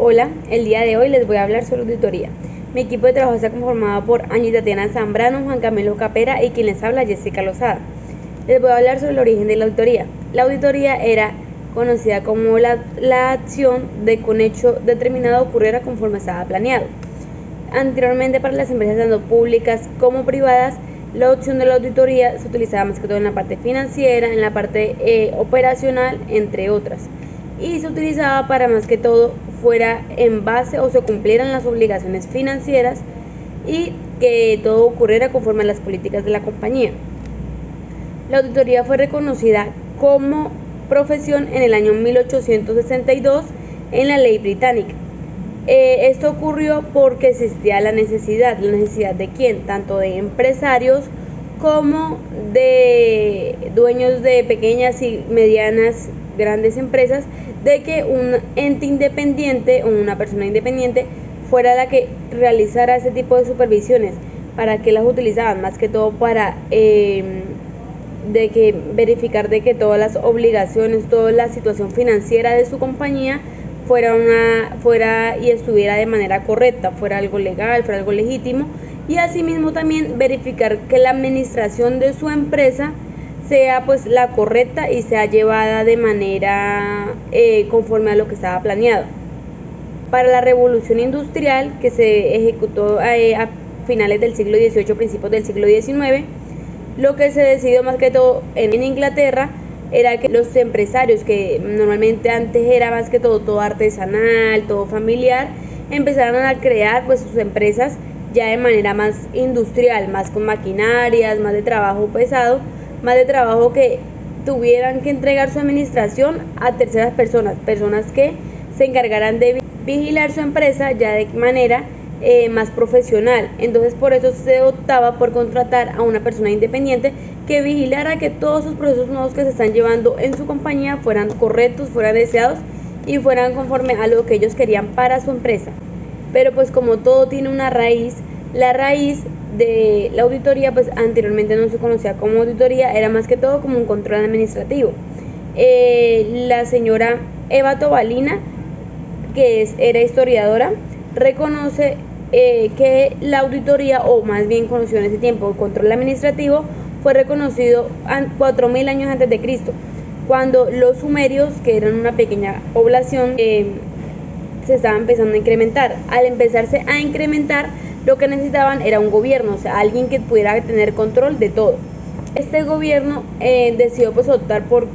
Hola, el día de hoy les voy a hablar sobre auditoría. Mi equipo de trabajo está conformado por Angie Tatiana Zambrano, Juan Camilo Capera y quien les habla, Jessica Lozada. Les voy a hablar sobre el origen de la auditoría. La auditoría era conocida como la acción de que un hecho determinado ocurriera conforme estaba planeado. Anteriormente, para las empresas tanto públicas como privadas, la opción de la auditoría se utilizaba más que todo en la parte financiera, en la parte operacional, entre otras. Y se utilizaba para más que todo fuera en base o se cumplieran las obligaciones financieras y que todo ocurriera conforme a las políticas de la compañía. La auditoría fue reconocida como profesión en el año 1862 en la ley británica. Esto ocurrió porque existía la necesidad de quién, tanto de empresarios como de dueños de pequeñas y medianas grandes empresas, de que un ente independiente o una persona independiente fuera la que realizara ese tipo de supervisiones. ¿Para qué las utilizaban? Más que todo para verificar de que todas las obligaciones, toda la situación financiera de su compañía fuera y estuviera de manera correcta, fuera algo legal, fuera algo legítimo, y asimismo también verificar que la administración de su empresa sea pues la correcta y sea llevada de manera conforme a lo que estaba planeado. Para la revolución industrial que se ejecutó a finales del siglo XVIII, principios del siglo XIX, lo que se decidió más que todo en Inglaterra era que los empresarios, que normalmente antes era más que todo artesanal, todo familiar, empezaron a crear pues sus empresas ya de manera más industrial, más con maquinarias, más de trabajo pesado, más de trabajo que tuvieran que entregar su administración a terceras personas que se encargaran de vigilar su empresa ya de manera más profesional. Entonces por eso se optaba por contratar a una persona independiente que vigilara que todos sus procesos nuevos que se están llevando en su compañía fueran correctos, fueran deseados y fueran conforme a lo que ellos querían para su empresa. Pero pues como todo tiene una raíz, la raíz de la auditoría pues anteriormente no se conocía como auditoría, era más que todo como un control administrativo. La señora Eva Tobalina, que era historiadora, reconoce que la auditoría, o más bien conoció en ese tiempo el control administrativo, fue reconocido 4000 años antes de Cristo, cuando los sumerios, que eran una pequeña población, se estaba empezando a incrementar. Al empezarse a incrementar, lo que necesitaban era un gobierno, o sea, alguien que pudiera tener control de todo. Este gobierno decidió pues optar por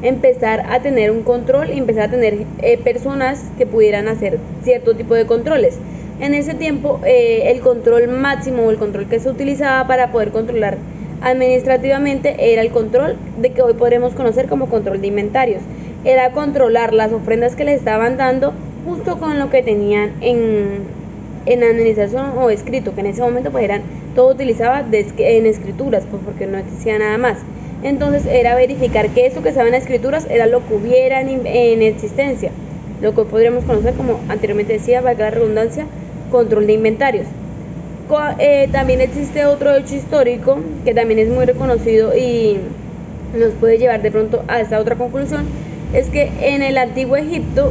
empezar a tener un control y empezar a tener personas que pudieran hacer cierto tipo de controles. En ese tiempo el control máximo o el control que se utilizaba para poder controlar administrativamente era el control de que hoy podremos conocer como control de inventarios. Era controlar las ofrendas que les estaban dando justo con lo que tenían en administración o escrito, que en ese momento pues todo utilizaba en escrituras, pues porque no existía nada más. Entonces era verificar que eso que estaba en escrituras era lo que hubiera en existencia, lo que podríamos conocer como, anteriormente decía, valga la redundancia, control de inventarios. También existe otro hecho histórico que también es muy reconocido y nos puede llevar de pronto a esta otra conclusión, es que en el antiguo Egipto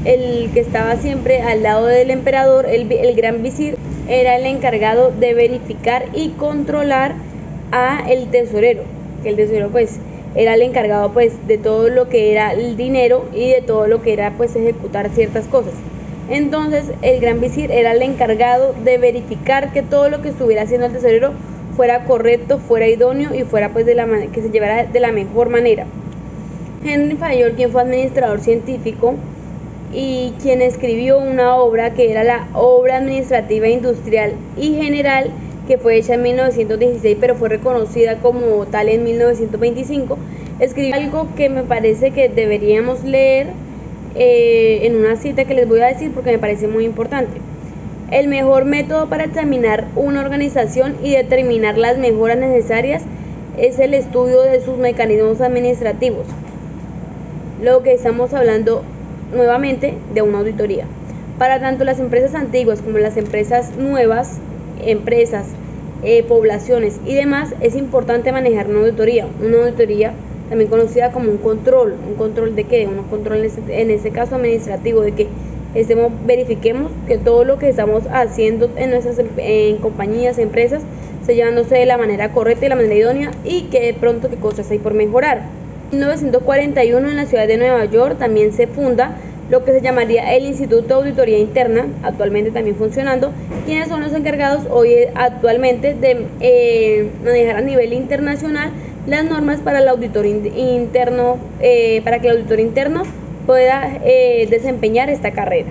el que estaba siempre al lado del emperador, el gran visir, era el encargado de verificar y controlar a el tesorero, que el tesorero pues era el encargado pues de todo lo que era el dinero y de todo lo que era pues ejecutar ciertas cosas. Entonces el gran visir era el encargado de verificar que todo lo que estuviera haciendo el tesorero fuera correcto, fuera idóneo y fuera pues que se llevara de la mejor manera. Henry Fayol, quien fue administrador científico y quien escribió una obra que era la Obra Administrativa Industrial y General, que fue hecha en 1916 pero fue reconocida como tal en 1925, escribió algo que me parece que deberíamos leer en una cita que les voy a decir porque me parece muy importante. El mejor método para examinar una organización y determinar las mejoras necesarias es el estudio de sus mecanismos administrativos. Lo que estamos hablando nuevamente de una auditoría. Para tanto las empresas antiguas como las empresas nuevas, poblaciones y demás, es importante manejar una auditoría también conocida como un control de qué, un control en ese caso administrativo, de que verifiquemos que todo lo que estamos haciendo en compañías, empresas, esté llevándose de la manera correcta y la manera idónea, y que de pronto qué cosas hay por mejorar. En 1941 en la ciudad de Nueva York también se funda lo que se llamaría el Instituto de Auditoría Interna, actualmente también funcionando, quienes son los encargados hoy actualmente de manejar a nivel internacional las normas para el auditor interno, para que el auditor interno pueda desempeñar esta carrera.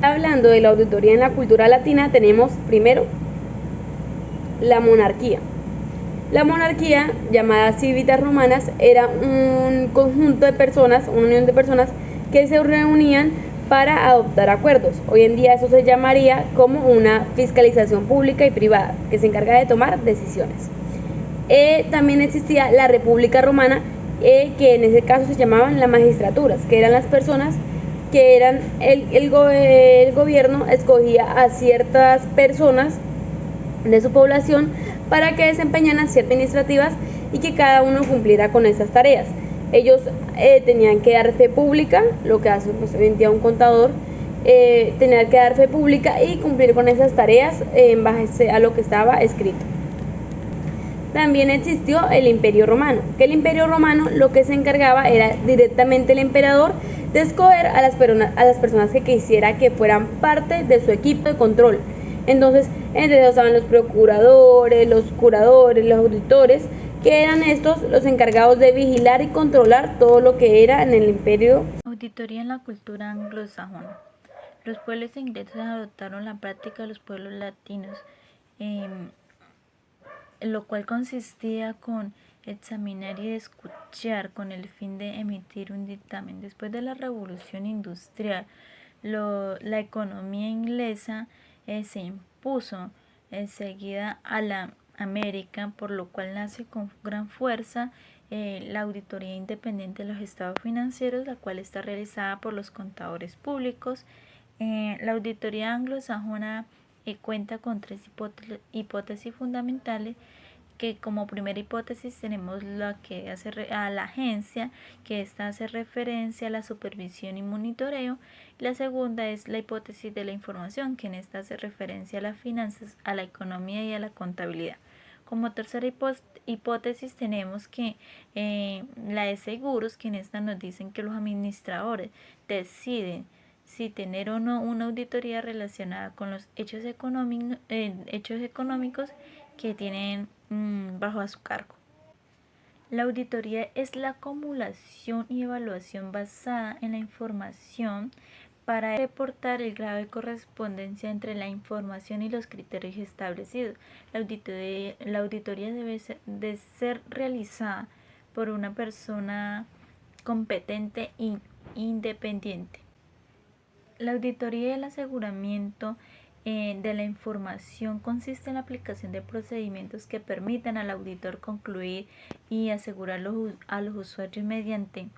Hablando de la auditoría en la cultura latina, tenemos primero la monarquía. La monarquía, llamada civitas romanas, era un conjunto de personas, una unión de personas que se reunían para adoptar acuerdos. Hoy en día eso se llamaría como una fiscalización pública y privada, que se encarga de tomar decisiones. También existía la República Romana, que en ese caso se llamaban las magistraturas, que eran las personas que eran el gobierno escogía a ciertas personas de su población para que desempeñaran ciertas administrativas y que cada uno cumpliera con esas tareas. Ellos tenían que dar fe pública, lo que hace pues, hoy en día un contador, tenían que dar fe pública y cumplir con esas tareas en base a lo que estaba escrito. También existió el Imperio Romano, que el Imperio Romano lo que se encargaba era directamente el emperador de escoger a las personas que quisiera que fueran parte de su equipo de control. Entonces, entre ellos estaban los procuradores, los curadores, los auditores, que eran estos los encargados de vigilar y controlar todo lo que era en el imperio. Auditoría en la cultura anglosajona. Los pueblos ingleses adoptaron la práctica de los pueblos latinos, lo cual consistía con examinar y escuchar con el fin de emitir un dictamen. Después de la Revolución Industrial, la economía inglesa se impuso enseguida a la América, por lo cual nace con gran fuerza la auditoría independiente de los estados financieros, la cual está realizada por los contadores públicos. La auditoría anglosajona cuenta con tres hipótesis fundamentales, que como primera hipótesis tenemos la que hace a la agencia, que esta hace referencia a la supervisión y monitoreo. La segunda es la hipótesis de la información, que en esta hace referencia a las finanzas, a la economía y a la contabilidad. Como tercera hipótesis tenemos que la de seguros, que en esta nos dicen que los administradores deciden si tener o no una auditoría relacionada con los hechos económicos que tienen bajo a su cargo. La auditoría es la acumulación y evaluación basada en la información para reportar el grado de correspondencia entre la información y los criterios establecidos. La auditoría debe ser realizada por una persona competente e independiente. La auditoría y el aseguramiento de la información consiste en la aplicación de procedimientos que permitan al auditor concluir y asegurar a los usuarios mediante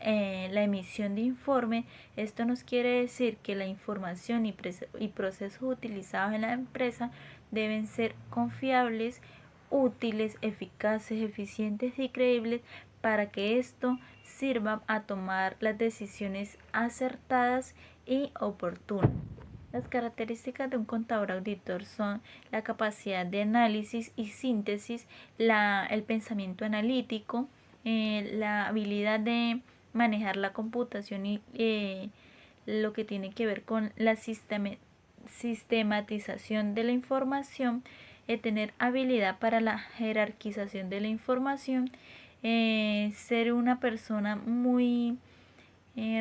la emisión de informe. Esto nos quiere decir que la información y procesos utilizados en la empresa deben ser confiables, útiles, eficaces, eficientes y creíbles para que esto sirva a tomar las decisiones acertadas y oportunas. Las características de un contador auditor son la capacidad de análisis y síntesis, el pensamiento analítico, la habilidad de manejar la computación y lo que tiene que ver con la sistematización de la información, tener habilidad para la jerarquización de la información, ser una persona muy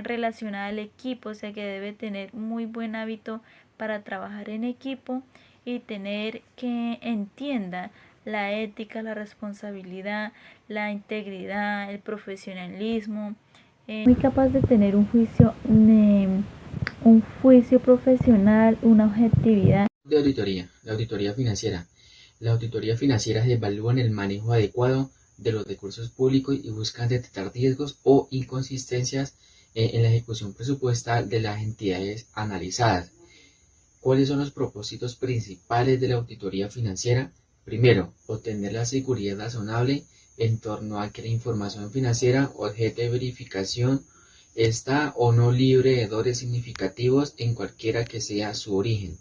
relacionada al equipo, o sea que debe tener muy buen hábito para trabajar en equipo y tener que entienda la ética, la responsabilidad, la integridad, el profesionalismo, muy capaz de tener un juicio profesional, una objetividad. De auditoría, la auditoría financiera. La auditoría financiera evalúan el manejo adecuado de los recursos públicos y buscan detectar riesgos o inconsistencias en la ejecución presupuestal de las entidades analizadas. ¿Cuáles son los propósitos principales de la auditoría financiera? Primero, obtener la seguridad razonable en torno a que la información financiera objeto de verificación está o no libre de errores significativos en cualquiera que sea su origen.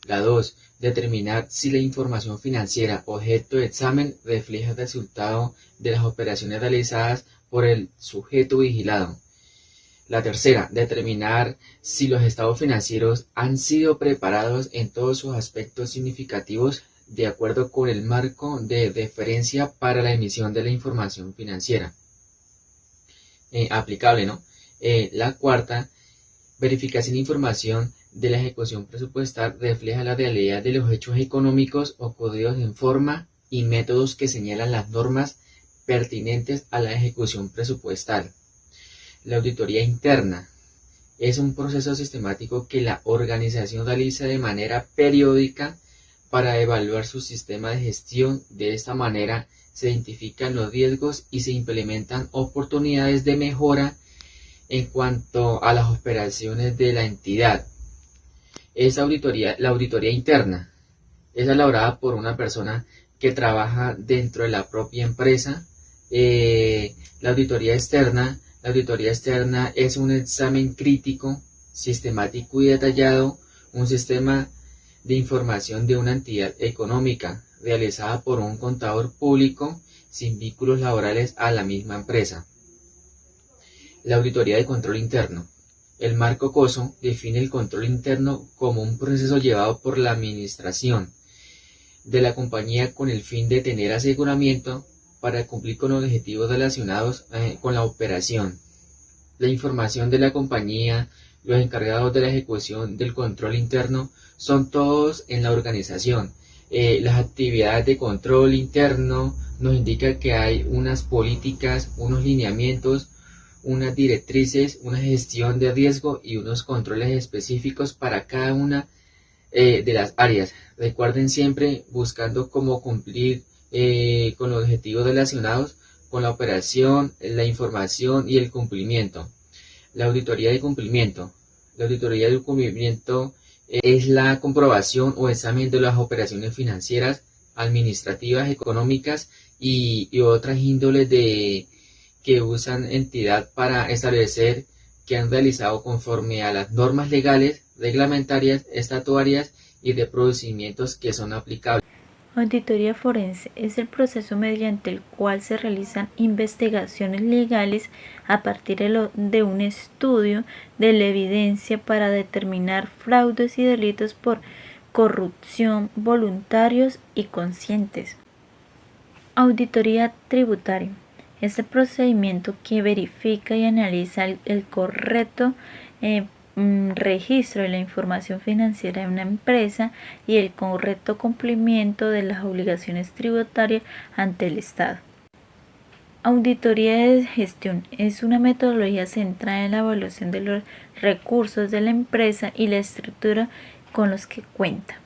La 2. Determinar si la información financiera objeto de examen refleja el resultado de las operaciones realizadas por el sujeto vigilado. La tercera, determinar si los estados financieros han sido preparados en todos sus aspectos significativos de acuerdo con el marco de referencia para la emisión de la información financiera aplicable, ¿no? La cuarta, verificación de información de la ejecución presupuestal refleja la realidad de los hechos económicos ocurridos en forma y métodos que señalan las normas pertinentes a la ejecución presupuestal. La auditoría interna es un proceso sistemático que la organización realiza de manera periódica para evaluar su sistema de gestión. De esta manera se identifican los riesgos y se implementan oportunidades de mejora en cuanto a las operaciones de la entidad. La auditoría interna es elaborada por una persona que trabaja dentro de la propia empresa. La auditoría externa es un examen crítico, sistemático y detallado, un sistema de información de una entidad económica realizada por un contador público sin vínculos laborales a la misma empresa. La auditoría de control interno. El marco COSO define el control interno como un proceso llevado por la administración de la compañía con el fin de tener aseguramiento para cumplir con los objetivos relacionados con la operación. La información de la compañía, los encargados de la ejecución del control interno son todos en la organización. Las actividades de control interno nos indican que hay unas políticas, unos lineamientos, unas directrices, una gestión de riesgo y unos controles específicos para cada una de las áreas. Recuerden siempre buscando cómo cumplir con los objetivos relacionados con la operación, la información y el cumplimiento. La auditoría de cumplimiento. La auditoría de cumplimiento es la comprobación o examen de las operaciones financieras, administrativas, económicas y otras índoles que usan entidad para establecer que han realizado conforme a las normas legales, reglamentarias, estatutarias y de procedimientos que son aplicables. Auditoría forense es el proceso mediante el cual se realizan investigaciones legales a partir de un estudio de la evidencia para determinar fraudes y delitos por corrupción voluntarios y conscientes. Auditoría tributaria es el procedimiento que verifica y analiza el correcto registro de la información financiera de una empresa y el correcto cumplimiento de las obligaciones tributarias ante el Estado. Auditoría de gestión es una metodología centrada en la evaluación de los recursos de la empresa y la estructura con los que cuenta.